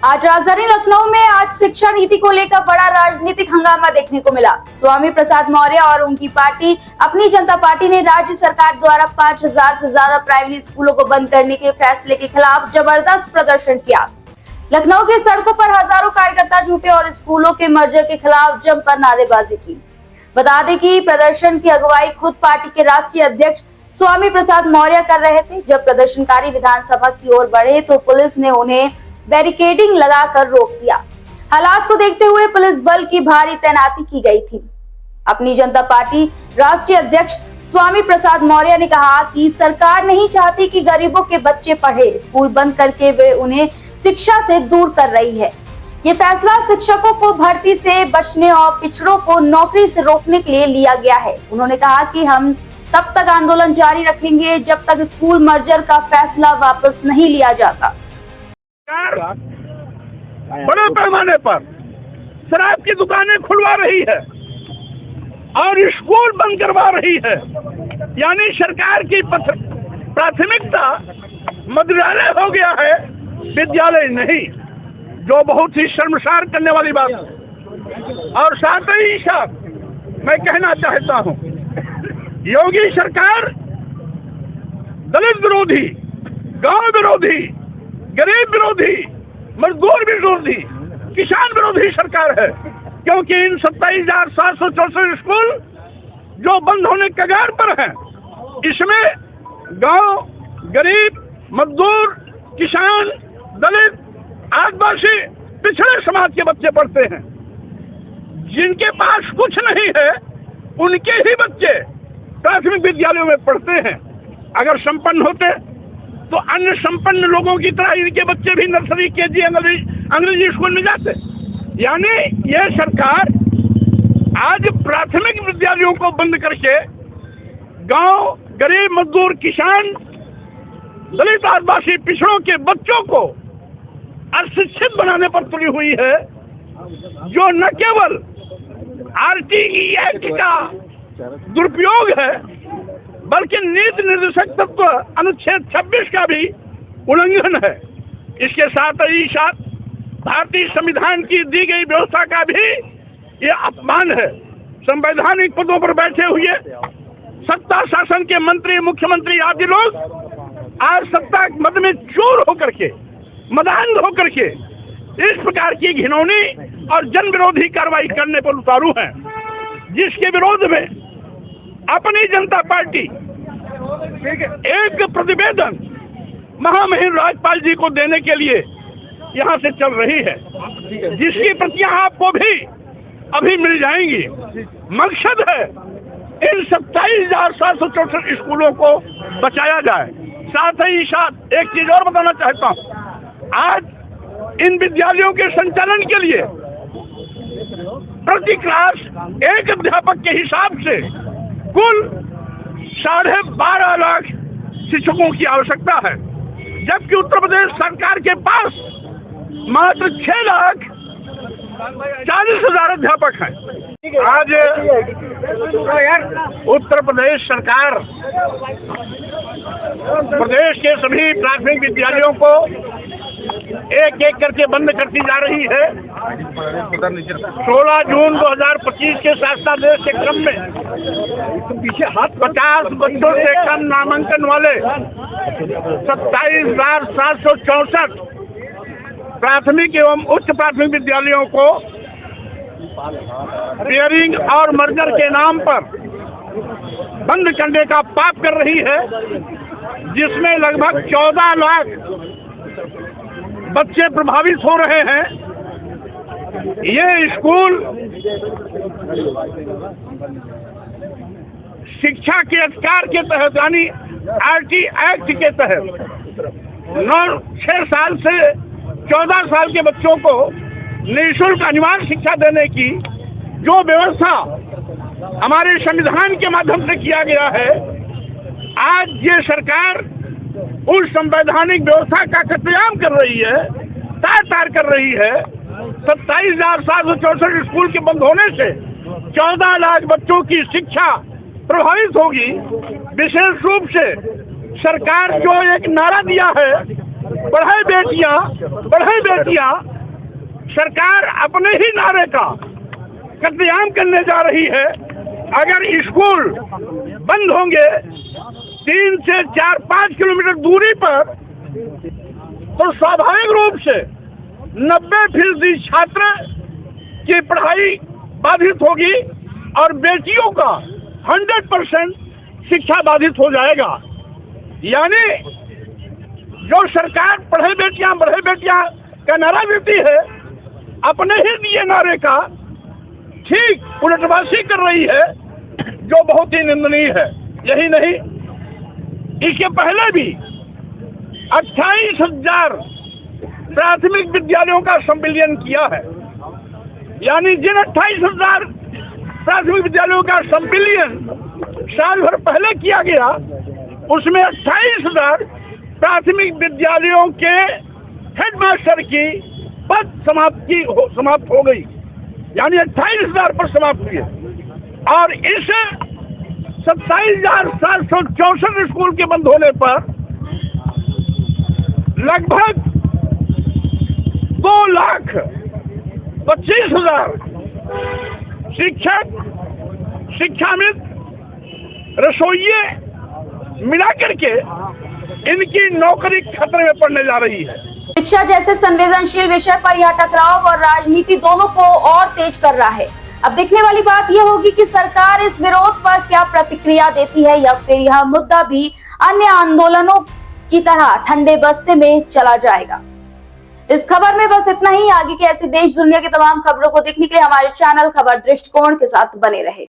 आज राजधानी लखनऊ में आज शिक्षा नीति को लेकर बड़ा राजनीतिक हंगामा देखने को मिला। स्वामी प्रसाद मौर्य और उनकी पार्टी अपनी जनता पार्टी ने राज्य सरकार द्वारा 5000 से ज्यादा प्राइमरी स्कूलों को बंद करने के फैसले के खिलाफ जबरदस्त प्रदर्शन किया। लखनऊ के सड़कों पर हजारों कार्यकर्ता जुटे और स्कूलों के मर्जर के खिलाफ जमकर नारेबाजी की। बता दें कि प्रदर्शन की अगुवाई खुद पार्टी के राष्ट्रीय अध्यक्ष स्वामी प्रसाद मौर्य कर रहे थे। जब प्रदर्शनकारी विधानसभा की ओर बढ़े तो पुलिस ने उन्हें बैरिकेडिंग लगाकर रोक दिया। हालात को देखते हुए पुलिस बल की भारी तैनाती की गई थी। अपनी जनता पार्टी राष्ट्रीय अध्यक्ष स्वामी प्रसाद मौर्य ने कहा कि सरकार नहीं चाहती कि गरीबों के बच्चे पढ़े, स्कूल बंद करके वे उन्हें शिक्षा से दूर कर रही है। ये फैसला शिक्षकों को भर्ती से बचने और पिछड़ों को नौकरी से रोकने के लिए लिया गया है। उन्होंने कहा कि हम तब तक आंदोलन जारी रखेंगे जब तक स्कूल मर्जर का फैसला वापस नहीं लिया जाता। बड़े पैमाने पर शराब की दुकानें खुलवा रही है और स्कूल बंद करवा रही है। यानी सरकार की प्राथमिकता मदिरालय हो गया है, विद्यालय नहीं, जो बहुत ही शर्मसार करने वाली बात है। और साथ ही साथ मैं कहना चाहता हूं, योगी सरकार दलित विरोधी, गांव विरोधी, गरीब विरोधी, मजदूर विरोधी, किसान विरोधी सरकार है। क्योंकि इन 27,764 स्कूल जो बंद होने के कगार पर हैं, इसमें गांव, गरीब, मजदूर, किसान, दलित, आदिवासी, पिछड़े समाज के बच्चे पढ़ते हैं। जिनके पास कुछ नहीं है उनके ही बच्चे प्राथमिक विद्यालयों में पढ़ते हैं। अगर संपन्न होते तो अन्य संपन्न लोगों की तरह इनके बच्चे भी नर्सरी, केजी, अंग्रेजी स्कूल में जाते। यानी यह सरकार आज प्राथमिक विद्यालयों को बंद करके गांव, गरीब, मजदूर, किसान, दलित, आदिवासी, पिछड़ों के बच्चों को अशिक्षित बनाने पर तुली हुई है, जो न केवल आरटीई एक्ट का दुरुपयोग है बल्कि नीति निर्देशक तत्व अनुच्छेद 26 का भी उल्लंघन है। इसके साथ ही साथ भारतीय संविधान की दी गई व्यवस्था का भी ये अपमान है। संवैधानिक पदों पर बैठे हुए सत्ता शासन के मंत्री, मुख्यमंत्री आदि लोग आज सत्ता मद में चोर होकर के, मदान होकर के इस प्रकार की घिनौनी और जन विरोधी कार्रवाई करने पर उतारू हैं, जिसके विरोध में अपनी जनता पार्टी एक प्रतिवेदन महामहिम राज्यपाल जी को देने के लिए यहाँ से चल रही है, जिसकी प्रतियां आपको भी अभी मिल जाएंगी। मकसद है इन 27,764 स्कूलों को बचाया जाए। साथ ही साथ एक चीज और बताना चाहता हूँ, आज इन विद्यालयों के संचालन के लिए प्रति क्लास एक अध्यापक के हिसाब से कुल 12.5 लाख शिक्षकों की आवश्यकता है, जबकि उत्तर प्रदेश सरकार के पास मात्र 6,40,000 अध्यापक हैं। आज उत्तर प्रदेश सरकार प्रदेश के सभी प्राथमिक विद्यालयों को एक एक करके बंद करती जा रही है। 16 जून 2025 के शासनादेश के क्रम में 50 बच्चों से कम नामांकन वाले 27,764 प्राथमिक एवं उच्च प्राथमिक विद्यालयों को पेयरिंग और मर्जर के नाम पर बंद करने का पाप कर रही है, जिसमें लगभग 14 लाख बच्चे प्रभावित हो रहे हैं। ये स्कूल शिक्षा के अधिकार के तहत यानी आरटी एक्ट के तहत 6 साल से 14 साल के बच्चों को निःशुल्क अनिवार्य शिक्षा देने की जो व्यवस्था हमारे संविधान के माध्यम से किया गया है, आज ये सरकार उस संवैधानिक व्यवस्था का कत्लेआम कर रही है, तार कर रही है। 27,764 स्कूल के बंद होने से 14 लाख बच्चों की शिक्षा प्रभावित होगी। विशेष रूप से सरकार जो एक नारा दिया है, पढ़ाई बेटियां, सरकार अपने ही नारे का कत्लेआम करने जा रही है। अगर स्कूल बंद होंगे 3 से 4-5 किलोमीटर दूरी पर, तो स्वाभाविक रूप से 90% छात्र की पढ़ाई बाधित होगी और बेटियों का 100% शिक्षा बाधित हो जाएगा। यानी जो सरकार पढ़े बेटियां का नारा देती है, अपने ही दिए नारे का ठीक उलटवासी कर रही है, जो बहुत ही निंदनीय है। यही नहीं, इसके पहले भी 28,000 प्राथमिक विद्यालयों का संविलियन किया है। यानी जिन 28,000 प्राथमिक विद्यालयों का संविलियन साल भर पहले किया गया, उसमें 28,000 प्राथमिक विद्यालयों के हेडमास्टर की पद समाप्त हो गई। यानी 28,000 पर समाप्त हुई है। और इस 27,764 स्कूल के बंद होने पर लगभग 2,25,000 शिक्षक, शिक्षामित्र, रसोइये मिलाकर के इनकी नौकरी खतरे में पड़ने जा रही है। शिक्षा जैसे संवेदनशील विषय पर यह टकराव और राजनीति दोनों को और तेज कर रहा है। अब देखने वाली बात यह होगी कि सरकार इस विरोध पर क्या प्रतिक्रिया देती है, या फिर यह मुद्दा भी अन्य आंदोलनों की तरह ठंडे बस्ते में चला जाएगा। इस खबर में बस इतना ही। आगे के ऐसे देश दुनिया की तमाम खबरों को देखने के लिए हमारे चैनल खबर दृष्टिकोण के साथ बने रहे।